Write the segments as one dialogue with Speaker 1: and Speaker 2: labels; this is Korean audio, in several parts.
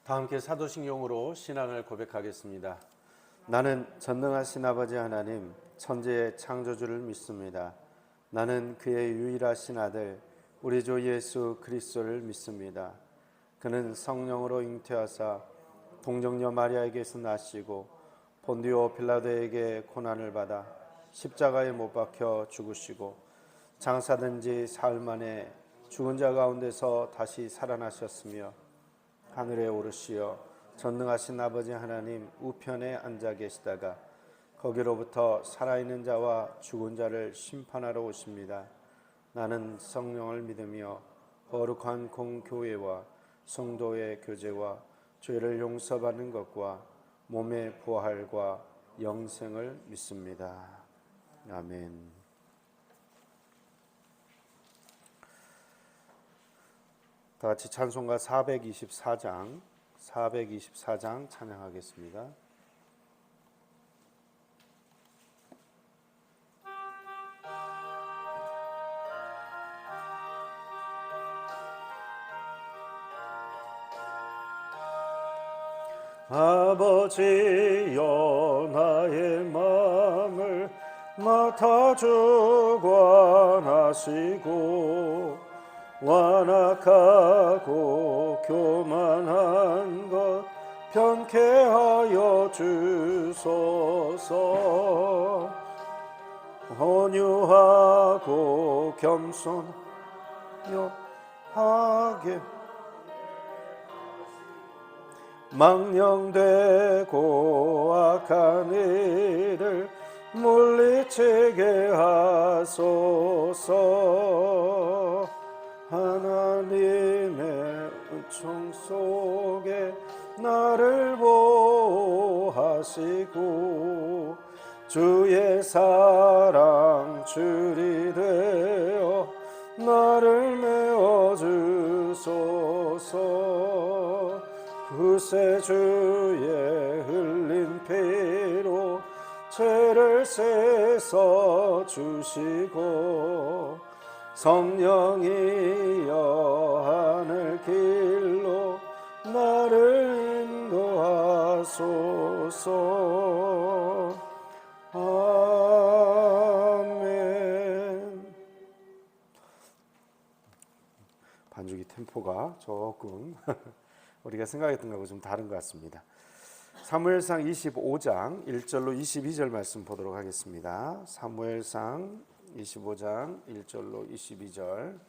Speaker 1: 다 함께 사도신경으로 신앙을 고백하겠습니다. 나는 전능하신 아버지 하나님 천지의 창조주를 믿습니다. 나는 그의 유일하신 아들 우리 주 예수 그리스도를 믿습니다. 그는 성령으로 잉태하사 동정녀 마리아에게서 나시고 본디오 빌라도에게 고난을 받아 십자가에 못 박혀 죽으시고 장사된 지 사흘 만에 죽은 자 가운데서 다시 살아나셨으며 하늘에 오르시어 전능하신 아버지 하나님 우편에 앉아 계시다가 거기로부터 살아있는 자와 죽은 자를 심판하러 오십니다. 나는 성령을 믿으며 거룩한 공교회와 성도의 교제와 죄를 용서받는 것과 몸의 부활과 영생을 믿습니다. 아멘. 다 같이 찬송가 424장 찬양하겠습니다. 아버지여 나의 마음을 맡아주고 안하시고 완악하고 교만한 것 편케 하여 주소서. 온유하고 겸손하게 망령되고 악한 일을 물리치게 하소서. 하나님의 은총 속에 나를 보호하시고 주의 사랑 줄이 되어 나를 메워주소서. 구세주의 흘린 피로 죄를 씻어 주시고 성령이여 하늘 길로 나를 인도하소서. 아멘. 반주기 템포가 조금 우리가 생각했던 거하고 좀 다른 것 같습니다. 사무엘상 25장 1절로 22절 말씀 보도록 하겠습니다. 사무엘상 25장 1절로 22절.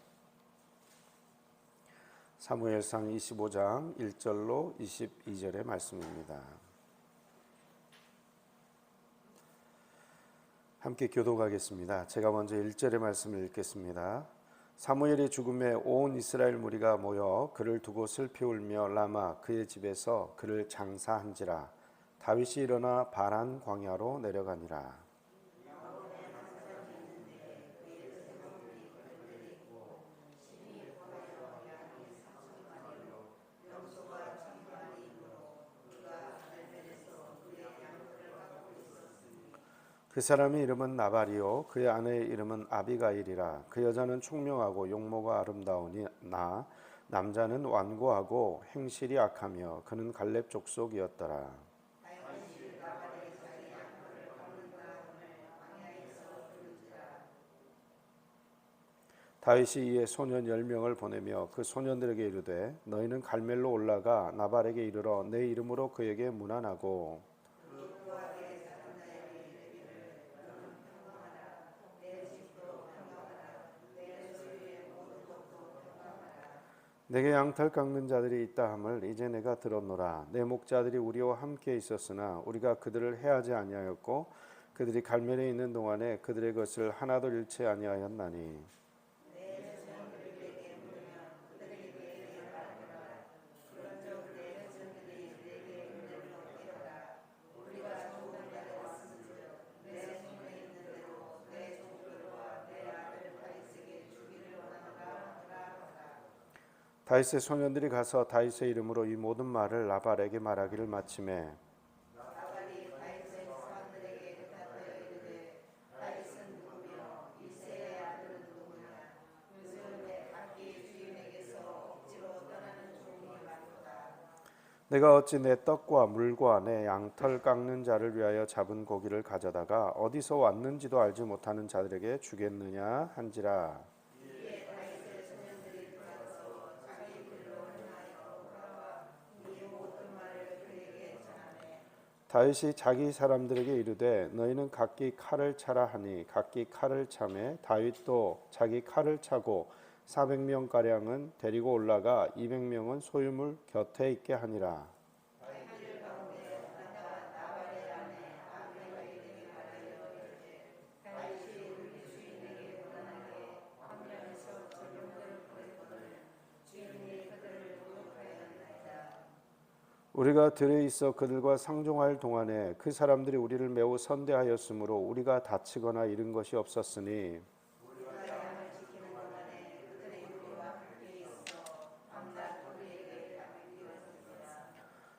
Speaker 1: 사무엘상 25장 1절로 22절의 말씀입니다. 함께 교독하겠습니다. 제가 먼저 1절의 말씀을 읽겠습니다. 사무엘의 죽음에 온 이스라엘 무리가 모여 그를 두고 슬피 울며 라마 그의 집에서 그를 장사한지라. 다윗이 일어나 바란 광야로 내려가니라. 그 사람의 이름은 나발이요 그의 아내의 이름은 아비가일이라. 그 여자는 총명하고 용모가 아름다우나 남자는 완고하고 행실이 악하며 그는 갈렙 족속이었더라. 다윗이 이에 소년 10명을 보내며 그 소년들에게 이르되 너희는 갈멜로 올라가 나발에게 이르러 내 이름으로 그에게 문안하고 내게 양털 깎는 자들이 있다 함을 이제 내가 들었노라. 내 목자들이 우리와 함께 있었으나 우리가 그들을 해하지 아니하였고 그들이 갈멜에 있는 동안에 그들의 것을 하나도 잃지 아니하였나니. 다윗의 소년들이 가서 다윗의 이름으로 이 모든 말을 나발에게 말하기를 마치매 내가 어찌 내 떡과 물과 내 양털 깎는 자를 위하여 잡은 고기를 가져다가 어디서 왔는지도 알지 못하는 자들에게 주겠느냐 한지라. 다윗이 자기 사람들에게 이르되 너희는 각기 칼을 차라 하니 각기 칼을 차매 다윗도 자기 칼을 차고 400명 가량은 데리고 올라가 200명은 소유물 곁에 있게 하니라. 우리가 들에 있어 그들과 상종할 동안에 그 사람들이 우리를 매우 선대하였으므로 우리가 다치거나 잃은 것이 없었으니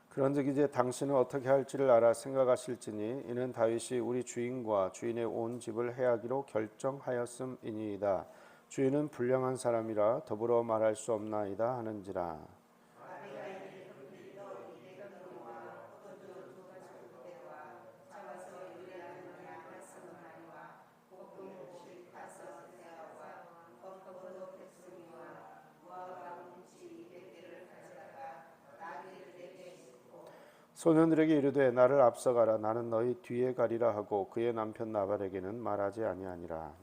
Speaker 1: 그런즉 이제 당신은 어떻게 할지를 알아 생각하실지니 이는 다윗이 우리 주인과 주인의 온 집을 해하기로 결정하였음이니이다. 주인은 불량한 사람이라 더불어 말할 수 없나이다 하는지라. 소년들에게 이르되 나를 앞서가라 나는 너희 뒤에 가리라 하고 그의 남편 나발에게는 말하지 아니하니라.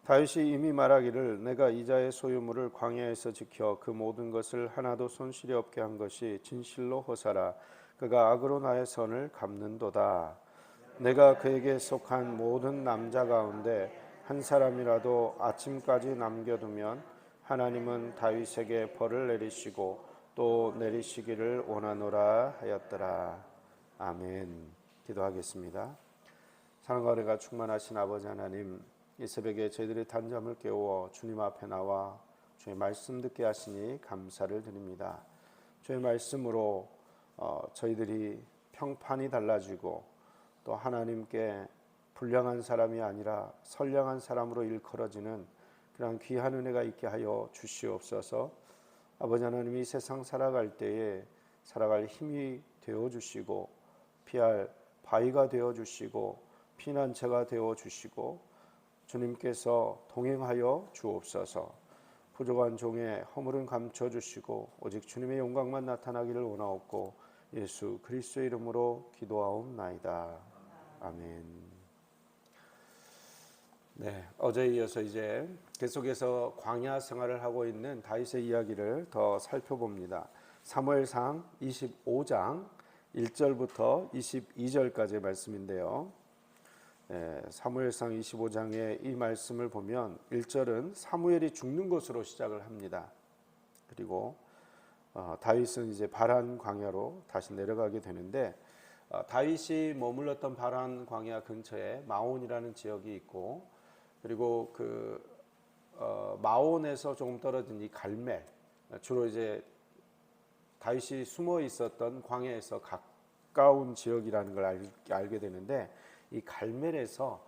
Speaker 1: 다윗이 이미 말하기를 내가 이자의 소유물을 광야에서 지켜 그 모든 것을 하나도 손실이 없게 한 것이 진실로 호사라. 그가 악으로 나의 선을 갚는도다. 내가 그에게 속한 모든 남자 가운데 한 사람이라도 아침까지 남겨두면 하나님은 다윗에게 벌을 내리시고 또 내리시기를 원하노라 하였더라. 아멘. 기도하겠습니다. 사랑과 은혜가 충만하신 아버지 하나님, 이 새벽에 저희들의 단잠을 깨워 주님 앞에 나와 주의 말씀 듣게 하시니 감사를 드립니다. 주의 말씀으로 저희들이 평판이 달라지고 또 하나님께 불량한 사람이 아니라 선량한 사람으로 일컬어지는 그런 귀한 은혜가 있게 하여 주시옵소서. 아버지 하나님, 이 세상 살아갈 때에 살아갈 힘이 되어주시고 피할 바위가 되어주시고 피난처가 되어주시고 주님께서 동행하여 주옵소서. 부족한 종의 허물은 감춰주시고 오직 주님의 영광만 나타나기를 원하옵고 예수 그리스도의 이름으로 기도하옵나이다. 아멘. 네, 어제에 이어서 이제 계속해서 광야 생활을 하고 있는 다윗의 이야기를 더 살펴봅니다. 사무엘상 25장 1절부터 22절까지의 말씀인데요. 사무엘상 25장의 이 말씀을 보면 1절은 사무엘이 죽는 것으로 시작을 합니다. 그리고 다윗은 이제 바란 광야로 다시 내려가게 되는데 다윗이 머물렀던 바란 광야 근처에 마온이라는 지역이 있고 그리고 그 마온에서 조금 떨어진 이 갈멜, 주로 이제 다윗이 숨어 있었던 광야에서 가까운 지역이라는 걸 알게 되는데 이 갈멜에서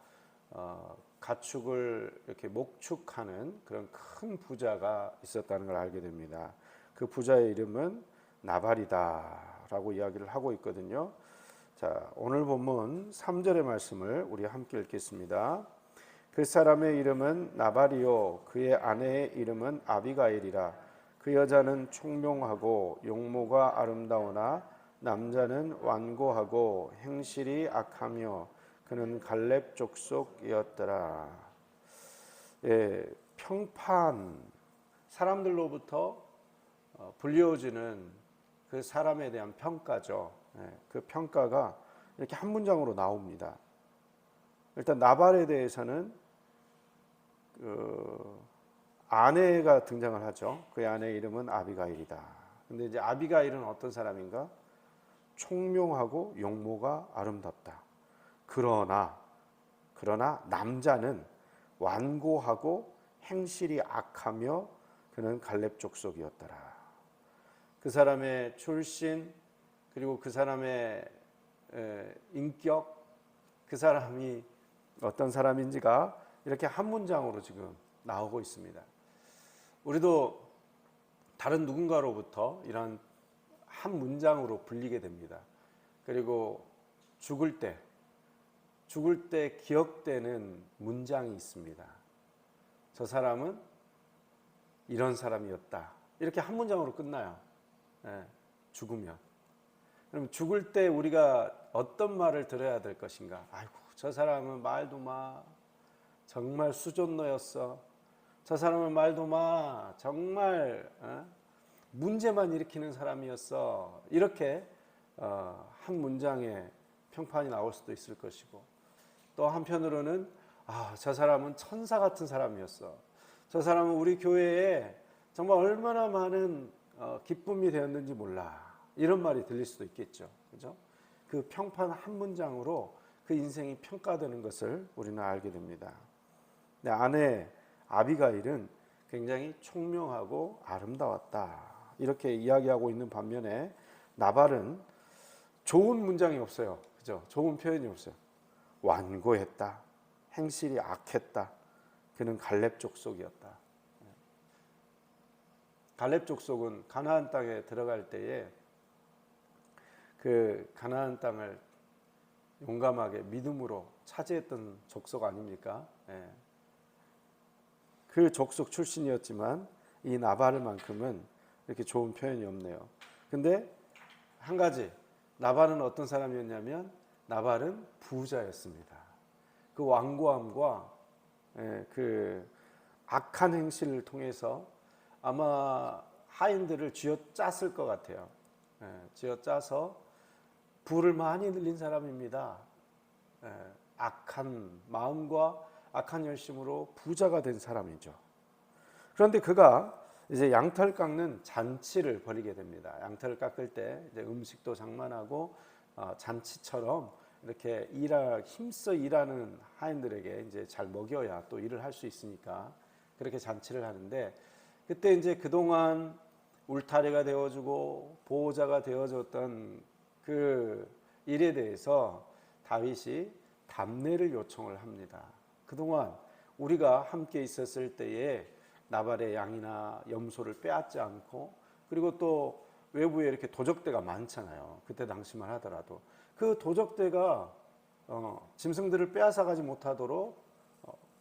Speaker 1: 가축을 이렇게 목축하는 그런 큰 부자가 있었다는 걸 알게 됩니다. 그 부자의 이름은 나발이다라고 이야기를 하고 있거든요. 자, 오늘 본문 3절의 말씀을 우리 함께 읽겠습니다. 그 사람의 이름은 나발이요 그의 아내의 이름은 아비가일이라. 그 여자는 총명하고 용모가 아름다우나 남자는 완고하고 행실이 악하며 그는 갈렙 족속이었더라. 평판, 사람들로부터 불려오지는 그 사람에 대한 평가죠. 그 평가가 이렇게 한 문장으로 나옵니다. 일단 나발에 대해서는 아내가 등장을 하죠. 그의 아내의 이름은 아비가일이다. 근데 이제 아비가일은 어떤 사람인가? 총명하고 용모가 아름답다. 그러나 남자는 완고하고 행실이 악하며 그는 갈렙 족속이었더라. 그 사람의 출신 그리고 그 사람의 인격 그 사람이 어떤 사람인지가 이렇게 한 문장으로 지금 나오고 있습니다. 우리도 다른 누군가로부터 이런 한 문장으로 불리게 됩니다. 그리고 죽을 때 기억되는 문장이 있습니다. 저 사람은 이런 사람이었다. 이렇게 한 문장으로 끝나요. 죽으면. 그럼 죽을 때 우리가 어떤 말을 들어야 될 것인가? 아이고, 저 사람은 말도 마. 정말 수존노였어. 저 사람은 말도 마. 정말 문제만 일으키는 사람이었어. 이렇게 한 문장에 평판이 나올 수도 있을 것이고, 또 한편으로는 저 사람은 천사 같은 사람이었어. 저 사람은 우리 교회에 정말 얼마나 많은 기쁨이 되었는지 몰라. 이런 말이 들릴 수도 있겠죠. 그죠? 그 평판 한 문장으로 그 인생이 평가되는 것을 우리는 알게 됩니다. 내 아내 아비가일은 굉장히 총명하고 아름다웠다. 이렇게 이야기하고 있는 반면에 나발은 좋은 문장이 없어요. 그죠? 좋은 표현이 없어요. 완고했다. 행실이 악했다. 그는 갈렙 족속이었다. 갈렙 족속은 가나안 땅에 들어갈 때에 그 가나안 땅을 용감하게 믿음으로 차지했던 족속 아닙니까? 그 족속 출신이었지만 이 나발만큼은 이렇게 좋은 표현이 없네요. 근데 한 가지, 나발은 어떤 사람이었냐면 나발은 부자였습니다. 그 완고함과 그 악한 행실을 통해서 아마 하인들을 쥐어짰을 것 같아요. 쥐어짜서 부를 많이 늘린 사람입니다. 악한 마음과 악한 열심으로 부자가 된 사람이죠. 그런데 그가 이제 양털 깎는 잔치를 벌이게 됩니다. 양털을 깎을 때 이제 음식도 장만하고 잔치처럼 이렇게 힘써 일하는 하인들에게 이제 잘 먹여야 또 일을 할 수 있으니까 그렇게 잔치를 하는데, 그때 이제 그동안 울타리가 되어주고 보호자가 되어줬던 그 일에 대해서 다윗이 담례를 요청을 합니다. 그동안 우리가 함께 있었을 때에 나발의 양이나 염소를 빼앗지 않고, 그리고 또 외부에 이렇게 도적대가 많잖아요. 그때 당시만 하더라도 그 도적대가 짐승들을 빼앗아가지 못하도록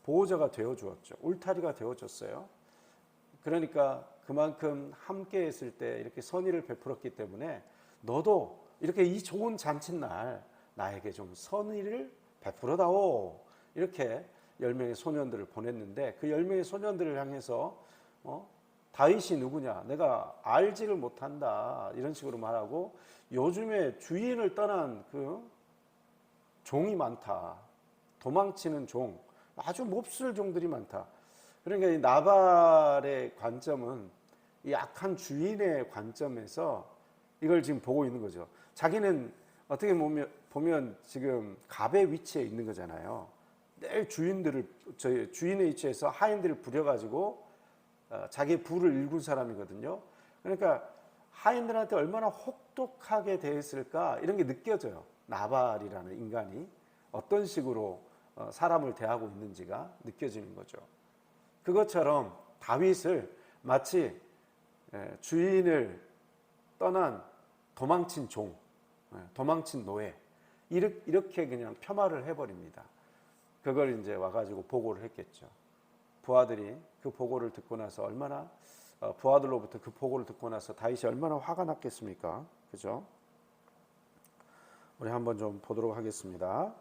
Speaker 1: 보호자가 되어주었죠. 울타리가 되어줬어요. 그러니까 그만큼 함께 했을 때 이렇게 선의를 베풀었기 때문에 너도 이렇게 이 좋은 잔칫날 나에게 좀 선의를 베풀어다오. 이렇게 10명의 소년들을 보냈는데, 그 10명의 소년들을 향해서 다윗이 누구냐? 내가 알지를 못한다. 이런 식으로 말하고, 요즘에 주인을 떠난 그 종이 많다. 도망치는 종, 아주 몹쓸 종들이 많다. 그러니까 이 나발의 관점은 이 악한 주인의 관점에서 이걸 지금 보고 있는 거죠. 자기는 어떻게 보면 지금 갑의 위치에 있는 거잖아요. 늘 주인의 위치에서 하인들을 부려가지고 자기의 부를 일군 사람이거든요. 그러니까 하인들한테 얼마나 혹독하게 대했을까, 이런 게 느껴져요. 나발이라는 인간이 어떤 식으로 사람을 대하고 있는지가 느껴지는 거죠. 그것처럼 다윗을 마치 주인을 떠난 도망친 종, 도망친 노예, 이렇게 그냥 폄하를 해버립니다. 그걸 이제 와가지고 보고를 했겠죠. 부하들이 그 보고를 듣고 나서 얼마나, 부하들로부터 그 보고를 듣고 나서 다윗이 얼마나 화가 났겠습니까? 그죠? 우리 한번 좀 보도록 하겠습니다.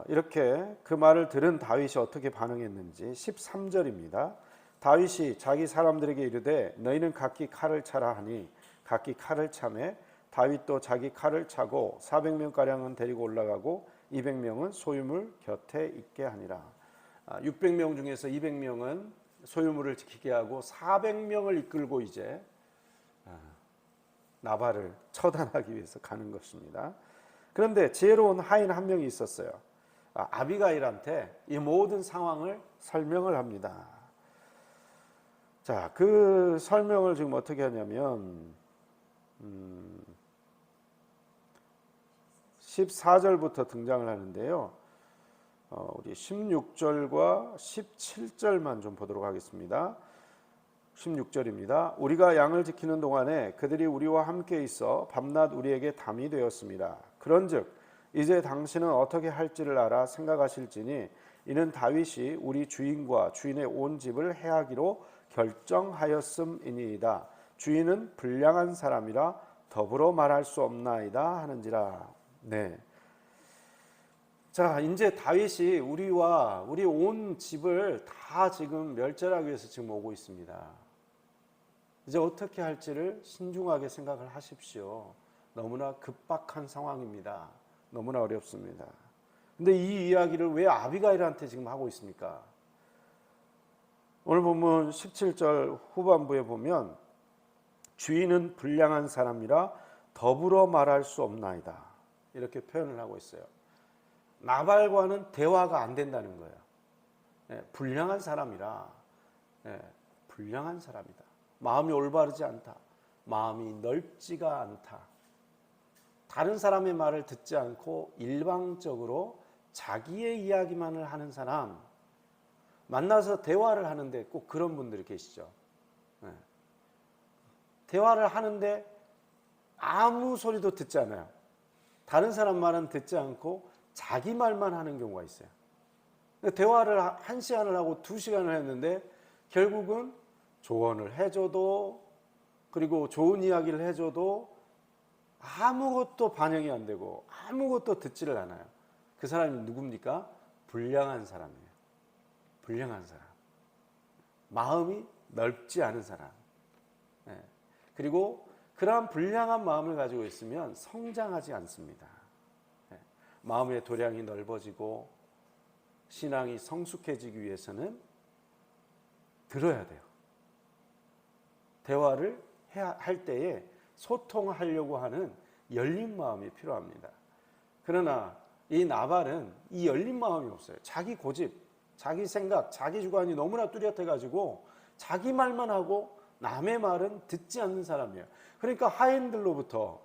Speaker 1: 이렇게 그 말을 들은 다윗이 어떻게 반응했는지 13절입니다. 다윗이 자기 사람들에게 이르되 너희는 각기 칼을 차라 하니 각기 칼을 차매 다윗도 자기 칼을 차고 400명가량은 데리고 올라가고 200명은 소유물 곁에 있게 하니라. 600명 중에서 200명은 소유물을 지키게 하고 400명을 이끌고 이제 나발을 처단하기 위해서 가는 것입니다. 그런데 지혜로운 하인 한 명이 있었어요. 아비가일한테 이 모든 상황을 설명을 합니다. 자, 그 설명을 지금 어떻게 하냐면 14절부터 등장을 하는데요. 우리 16절과 17절만 좀 보도록 하겠습니다. 16절입니다. 우리가 양을 지키는 동안에 그들이 우리와 함께 있어 밤낮 우리에게 담이 되었습니다. 그런즉 이제 당신은 어떻게 할지를 알아 생각하실지니 이는 다윗이 우리 주인과 주인의 온 집을 해하기로 결정하였음이니이다. 주인은 불량한 사람이라 더불어 말할 수 없나이다 하는지라. 네. 자, 이제 다윗이 우리와 우리 온 집을 다 지금 멸절하기 위해서 지금 오고 있습니다. 이제 어떻게 할지를 신중하게 생각을 하십시오. 너무나 급박한 상황입니다. 너무나 어렵습니다. 근데 이 이야기를 왜 아비가일한테 지금 하고 있습니까? 오늘 본문 17절 후반부에 보면 주인은 불량한 사람이라 더불어 말할 수 없나이다. 이렇게 표현을 하고 있어요. 나발과는 대화가 안 된다는 거예요. 불량한 사람이라, 불량한 사람이다. 마음이 올바르지 않다. 마음이 넓지가 않다. 다른 사람의 말을 듣지 않고 일방적으로 자기의 이야기만을 하는 사람, 만나서 대화를 하는데 꼭 그런 분들이 계시죠. 대화를 하는데 아무 소리도 듣지 않아요. 다른 사람 말은 듣지 않고 자기 말만 하는 경우가 있어요. 대화를 1시간을 하고 2시간을 했는데 결국은 조언을 해줘도, 그리고 좋은 이야기를 해줘도 아무것도 반영이 안 되고 아무것도 듣지를 않아요. 그 사람이 누굽니까? 불량한 사람이에요. 불량한 사람. 마음이 넓지 않은 사람. 그리고 그러한 불량한 마음을 가지고 있으면 성장하지 않습니다. 마음의 도량이 넓어지고 신앙이 성숙해지기 위해서는 들어야 돼요. 대화를 할 때에 소통하려고 하는 열린 마음이 필요합니다. 그러나 이 나발은 이 열린 마음이 없어요. 자기 고집, 자기 생각, 자기 주관이 너무나 뚜렷해가지고 자기 말만 하고 남의 말은 듣지 않는 사람이에요. 그러니까 하인들로부터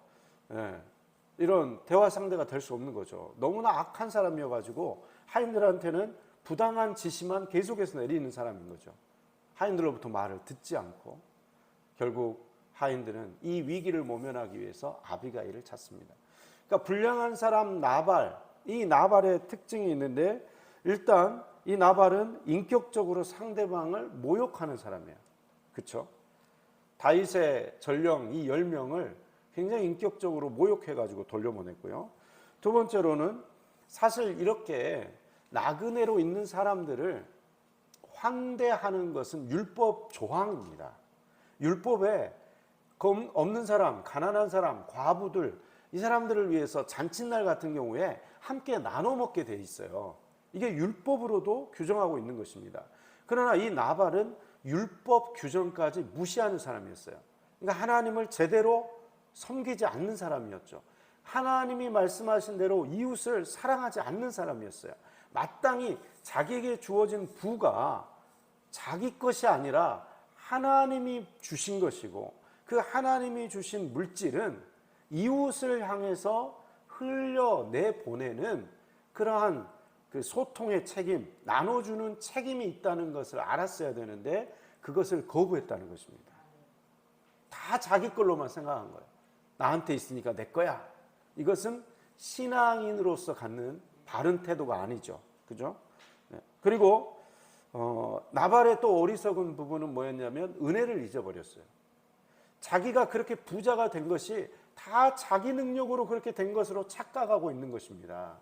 Speaker 1: 이런 대화 상대가 될 수 없는 거죠. 너무나 악한 사람이어가지고 하인들한테는 부당한 지시만 계속해서 내리는 사람인 거죠. 하인들로부터 말을 듣지 않고 결국 하인들은 이 위기를 모면하기 위해서 아비가일을 찾습니다. 그러니까 불량한 사람 나발, 이 나발의 특징이 있는데 일단 이 나발은 인격적으로 상대방을 모욕하는 사람이에요. 그렇죠? 다윗의 전령 이 10명을 굉장히 인격적으로 모욕해가지고 돌려보냈고요. 두 번째로는 사실 이렇게 나그네로 있는 사람들을 환대하는 것은 율법 조항입니다. 율법에 없는 사람, 가난한 사람, 과부들, 이 사람들을 위해서 잔칫날 같은 경우에 함께 나눠 먹게 돼 있어요. 이게 율법으로도 규정하고 있는 것입니다. 그러나 이 나발은 율법 규정까지 무시하는 사람이었어요. 그러니까 하나님을 제대로 섬기지 않는 사람이었죠. 하나님이 말씀하신 대로 이웃을 사랑하지 않는 사람이었어요. 마땅히 자기에게 주어진 부가 자기 것이 아니라 하나님이 주신 것이고 그 하나님이 주신 물질은 이웃을 향해서 흘려내보내는 그러한 그 소통의 책임, 나눠주는 책임이 있다는 것을 알았어야 되는데 그것을 거부했다는 것입니다. 다 자기 걸로만 생각한 거예요. 나한테 있으니까 내 거야. 이것은 신앙인으로서 갖는 바른 태도가 아니죠. 그죠? 그리고 나발의 또 어리석은 부분은 뭐였냐면 은혜를 잊어버렸어요. 자기가 그렇게 부자가 된 것이 다 자기 능력으로 그렇게 된 것으로 착각하고 있는 것입니다.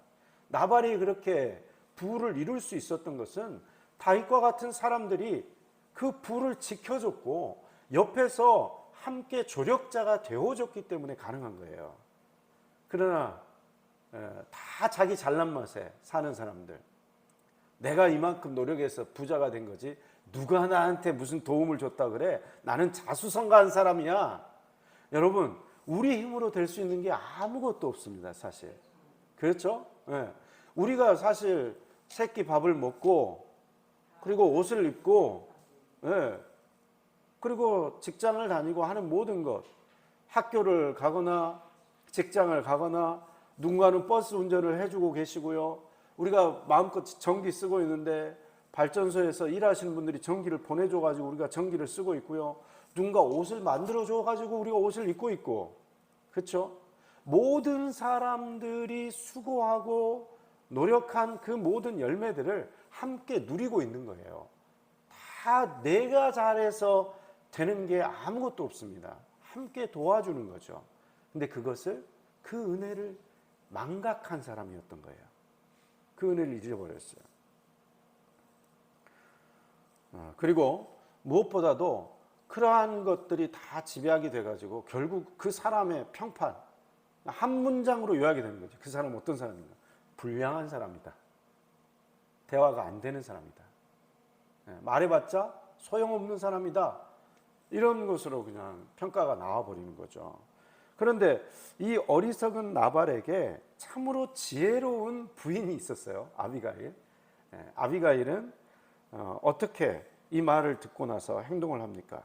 Speaker 1: 나발이 그렇게 부를 이룰 수 있었던 것은 다윗과 같은 사람들이 그 부를 지켜줬고 옆에서 함께 조력자가 되어줬기 때문에 가능한 거예요. 그러나 다 자기 잘난 맛에 사는 사람들, 내가 이만큼 노력해서 부자가 된 거지 누가 나한테 무슨 도움을 줬다 그래? 나는 자수성가한 사람이야. 여러분, 우리 힘으로 될 수 있는 게 아무것도 없습니다. 사실. 그렇죠? 우리가 사실 새끼 밥을 먹고 그리고 옷을 입고 그리고 직장을 다니고 하는 모든 것, 학교를 가거나 직장을 가거나 누군가는 버스 운전을 해주고 계시고요. 우리가 마음껏 전기 쓰고 있는데 발전소에서 일하시는 분들이 전기를 보내줘가지고 우리가 전기를 쓰고 있고요. 누군가 옷을 만들어줘가지고 우리가 옷을 입고 있고, 그렇죠? 모든 사람들이 수고하고 노력한 그 모든 열매들을 함께 누리고 있는 거예요. 다 내가 잘해서 되는 게 아무것도 없습니다. 함께 도와주는 거죠. 근데 그것을, 그 은혜를 망각한 사람이었던 거예요. 그 은혜를 잊어버렸어요. 그리고 무엇보다도 그러한 것들이 다 지배하게 돼가지고 결국 그 사람의 평판, 한 문장으로 요약이 되는 거죠. 그 사람은 어떤 사람인가? 불량한 사람이다. 대화가 안 되는 사람이다. 말해봤자 소용없는 사람이다. 이런 것으로 그냥 평가가 나와버리는 거죠. 그런데 이 어리석은 나발에게 참으로 지혜로운 부인이 있었어요. 아비가일. 아비가일은 어떻게 이 말을 듣고 나서 행동을 합니까?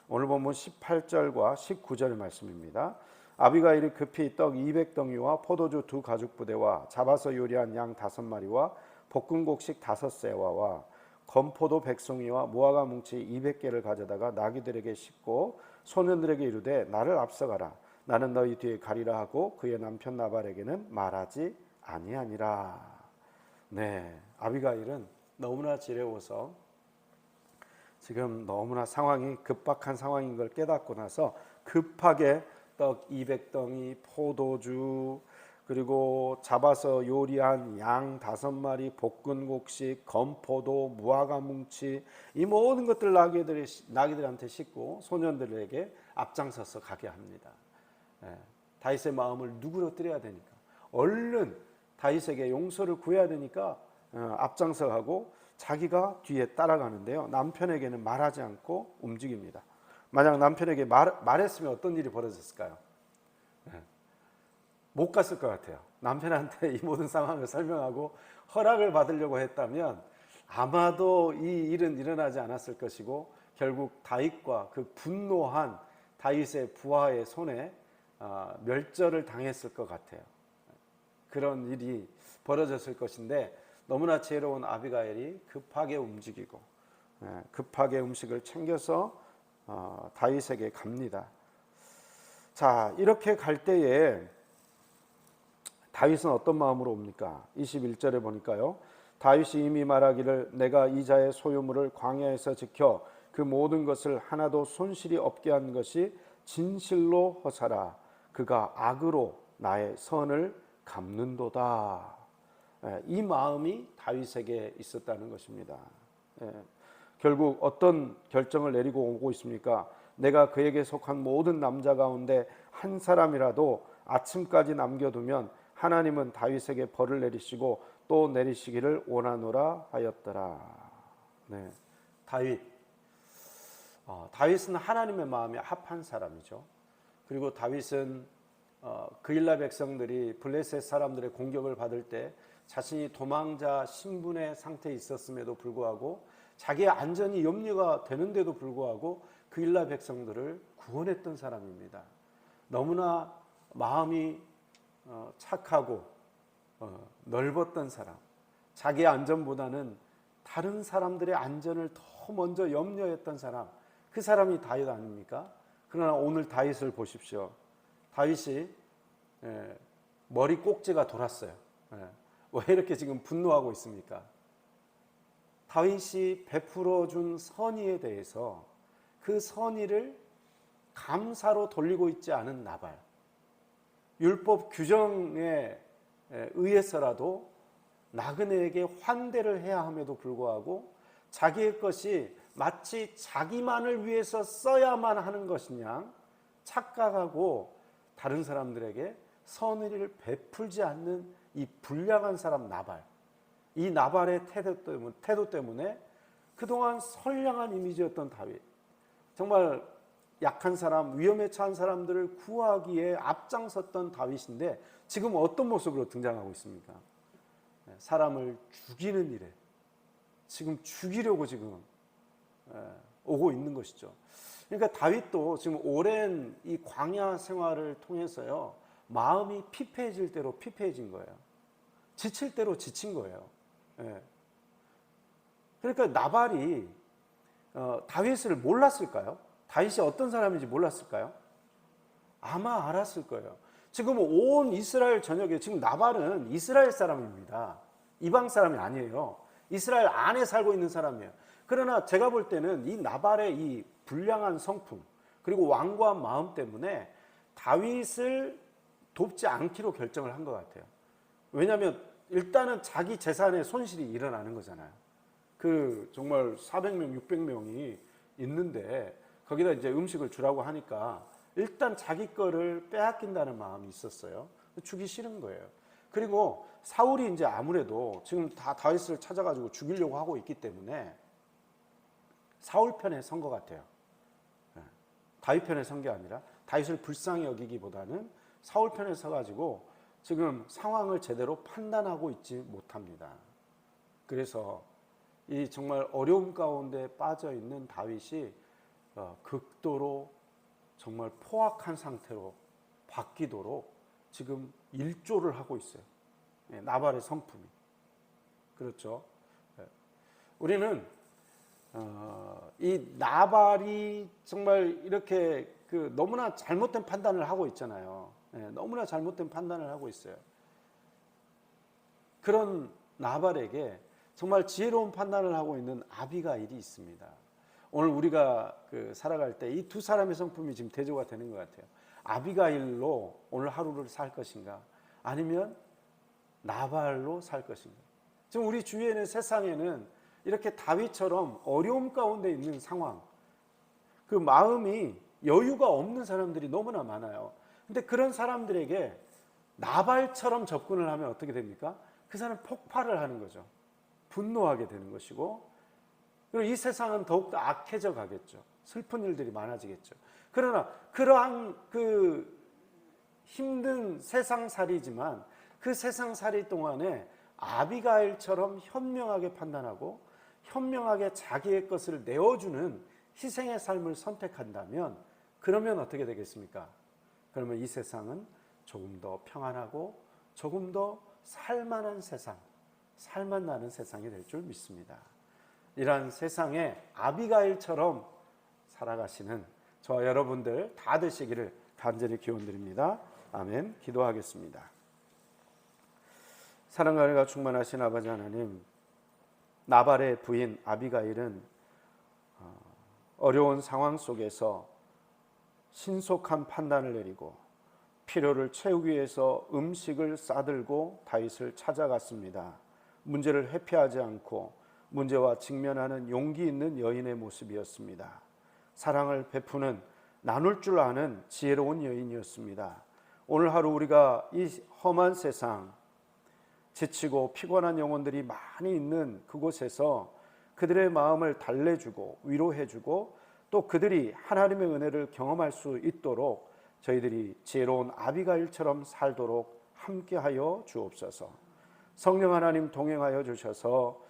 Speaker 1: 오늘 본문 18절과 19절 말씀입니다. 아비가일이 급히 떡 200덩이와 포도주 2가죽부대와 잡아서 요리한 양 5마리와 볶은 곡식 5세와와 건포도 100송이와 무화과 뭉치 200개를 가져다가 나귀들에게 싣고 소년들에게 이르되 나를 앞서가라. 나는 너희 뒤에 가리라 하고 그의 남편 나발에게는 말하지 아니하니라. 네, 아비가일은 너무나 지혜로워서 지금 너무나 상황이 급박한 상황인 걸 깨닫고 나서 급하게 떡 200덩이, 포도주, 그리고 잡아서 요리한 양 5마리, 볶은 곡식, 건포도, 무화과 뭉치, 이 모든 것들 나귀들한테 싣고 소년들에게 앞장서서 가게 합니다. 다윗의 마음을 누그러뜨려야 되니까, 얼른 다윗에게 용서를 구해야 되니까 앞장서 가고 자기가 뒤에 따라가는데요. 남편에게는 말하지 않고 움직입니다. 만약 남편에게 말했으면 어떤 일이 벌어졌을까요? 못 갔을 것 같아요. 남편한테 이 모든 상황을 설명하고 허락을 받으려고 했다면 아마도 이 일은 일어나지 않았을 것이고 결국 다윗과 그 분노한 다윗의 부하의 손에 멸절을 당했을 것 같아요. 그런 일이 벌어졌을 것인데 너무나 지혜로운 아비가일이 급하게 움직이고 급하게 음식을 챙겨서 다윗에게 갑니다. 자, 이렇게 갈 때에 다윗은 어떤 마음으로 옵니까? 21절에 보니까요. 다윗이 이미 말하기를 내가 이 자의 소유물을 광야에서 지켜 그 모든 것을 하나도 손실이 없게 한 것이 진실로 허사라. 그가 악으로 나의 선을 갚는도다. 이 마음이 다윗에게 있었다는 것입니다. 결국 어떤 결정을 내리고 오고 있습니까? 내가 그에게 속한 모든 남자 가운데 한 사람이라도 아침까지 남겨두면 하나님은 다윗에게 벌을 내리시고 또 내리시기를 원하노라 하였더라. 네, 다윗은 하나님의 마음에 합한 사람이죠. 그리고 다윗은 그일라 백성들이 블레셋 사람들의 공격을 받을 때 자신이 도망자 신분의 상태에 있었음에도 불구하고 자기의 안전이 염려가 되는데도 불구하고 그일라 백성들을 구원했던 사람입니다. 너무나 마음이 착하고 넓었던 사람, 자기의 안전보다는 다른 사람들의 안전을 더 먼저 염려했던 사람, 그 사람이 다윗 아닙니까? 그러나 오늘 다윗을 보십시오. 다윗이 머리 꼭지가 돌았어요. 왜 이렇게 지금 분노하고 있습니까? 다윗이 베풀어 준 선의에 대해서 그 선의를 감사로 돌리고 있지 않은 나발, 율법 규정에 의해서라도 나그네에게 환대를 해야 함에도 불구하고 자기의 것이 마치 자기만을 위해서 써야만 하는 것이냐 착각하고 다른 사람들에게 선의를 베풀지 않는 이 불량한 사람 나발, 이 나발의 태도 때문에 그동안 선량한 이미지였던 다윗, 정말 약한 사람, 위험에 처한 사람들을 구하기에 앞장섰던 다윗인데 지금 어떤 모습으로 등장하고 있습니까? 사람을 죽이는 일에 지금 죽이려고 지금 오고 있는 것이죠. 그러니까 다윗도 지금 오랜 이 광야 생활을 통해서요, 마음이 피폐해질 대로 피폐해진 거예요. 지칠 대로 지친 거예요. 예. 그러니까 나발이 다윗을 몰랐을까요? 다윗이 어떤 사람인지 몰랐을까요? 아마 알았을 거예요. 지금 온 이스라엘 전역에 지금 나발은 이스라엘 사람입니다. 이방 사람이 아니에요. 이스라엘 안에 살고 있는 사람이에요. 그러나 제가 볼 때는 이 나발의 이 불량한 성품 그리고 완고한 마음 때문에 다윗을 돕지 않기로 결정을 한 것 같아요. 왜냐하면 일단은 자기 재산에 손실이 일어나는 거잖아요. 그 정말 400명, 600명이 있는데 거기다 이제 음식을 주라고 하니까 일단 자기 거를 빼앗긴다는 마음이 있었어요. 주기 싫은 거예요. 그리고 사울이 이제 아무래도 지금 다 다윗을 찾아가지고 죽이려고 하고 있기 때문에 사울 편에 선 것 같아요. 다윗 편에 선 게 아니라 다윗을 불쌍히 여기기보다는 사울 편에 서가지고 지금 상황을 제대로 판단하고 있지 못합니다. 그래서 이 정말 어려움 가운데 빠져 있는 다윗이 극도로 정말 포악한 상태로 바뀌도록 지금 일조를 하고 있어요. 나발의 성품이. 그렇죠. 우리는 이 나발이 정말 이렇게 너무나 잘못된 판단을 하고 있잖아요. 너무나 잘못된 판단을 하고 있어요. 그런 나발에게 정말 지혜로운 판단을 하고 있는 아비가일이 있습니다. 오늘 우리가 살아갈 때 이 두 사람의 성품이 지금 대조가 되는 것 같아요. 아비가일로 오늘 하루를 살 것인가, 아니면 나발로 살 것인가. 지금 우리 주위에는, 세상에는 이렇게 다윗처럼 어려움 가운데 있는 상황, 그 마음이 여유가 없는 사람들이 너무나 많아요. 근데 그런 사람들에게 나발처럼 접근을 하면 어떻게 됩니까? 그 사람 폭발을 하는 거죠. 분노하게 되는 것이고, 그리고 이 세상은 더욱더 악해져 가겠죠. 슬픈 일들이 많아지겠죠. 그러나 그러한 힘든 세상살이지만 그 세상살이 동안에 아비가일처럼 현명하게 판단하고 현명하게 자기의 것을 내어주는 희생의 삶을 선택한다면, 그러면 어떻게 되겠습니까? 그러면 이 세상은 조금 더 평안하고 조금 더 살만한 세상, 살만나는 세상이 될 줄 믿습니다. 이러한 세상에 아비가일처럼 살아가시는 저와 여러분들 다 되시기를 간절히 기원드립니다. 아멘. 기도하겠습니다. 사랑과 은혜가 충만하신 아버지 하나님, 나발의 부인 아비가일은 어려운 상황 속에서 신속한 판단을 내리고 필요를 채우기 위해서 음식을 싸들고 다윗을 찾아갔습니다. 문제를 회피하지 않고 문제와 직면하는 용기 있는 여인의 모습이었습니다. 사랑을 베푸는, 나눌 줄 아는 지혜로운 여인이었습니다. 오늘 하루 우리가 이 험한 세상, 지치고 피곤한 영혼들이 많이 있는 그곳에서 그들의 마음을 달래주고 위로해주고 또 그들이 하나님의 은혜를 경험할 수 있도록 저희들이 지혜로운 아비가일처럼 살도록 함께하여 주옵소서. 성령 하나님 동행하여 주셔서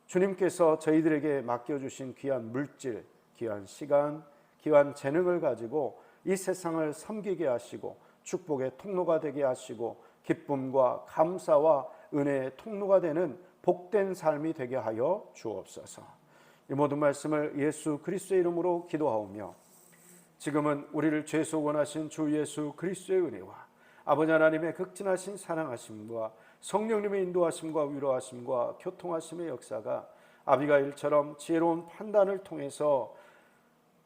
Speaker 1: 주님께서 저희들에게 맡겨주신 귀한 물질, 귀한 시간, 귀한 재능을 가지고 이 세상을 섬기게 하시고 축복의 통로가 되게 하시고 기쁨과 감사와 은혜의 통로가 되는 복된 삶이 되게 하여 주옵소서. 이 모든 말씀을 예수 그리스도의 이름으로 기도하오며, 지금은 우리를 죄 속원하신 주 예수 그리스도의 은혜와 아버지 하나님의 극진하신 사랑하심과 성령님의 인도하심과 위로하심과 교통하심의 역사가 아비가일처럼 지혜로운 판단을 통해서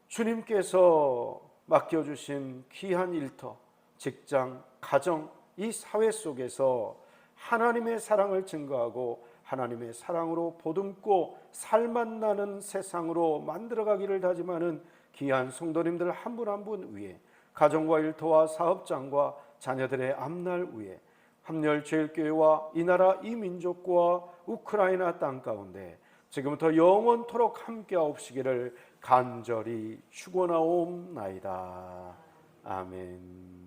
Speaker 1: 주님께서 맡겨주신 귀한 일터, 직장, 가정, 이 사회 속에서 하나님의 사랑을 증거하고 하나님의 사랑으로 보듬고 살맛나는 세상으로 만들어가기를 다짐하는 귀한 성도님들 한 분 한 분 위에, 가정과 일터와 사업장과 자녀들의 앞날 위에, 함렬제일교회와 이 나라 이 민족과 우크라이나 땅 가운데 지금부터 영원토록 함께하옵시기를 간절히 축원하옵나이다. 아멘.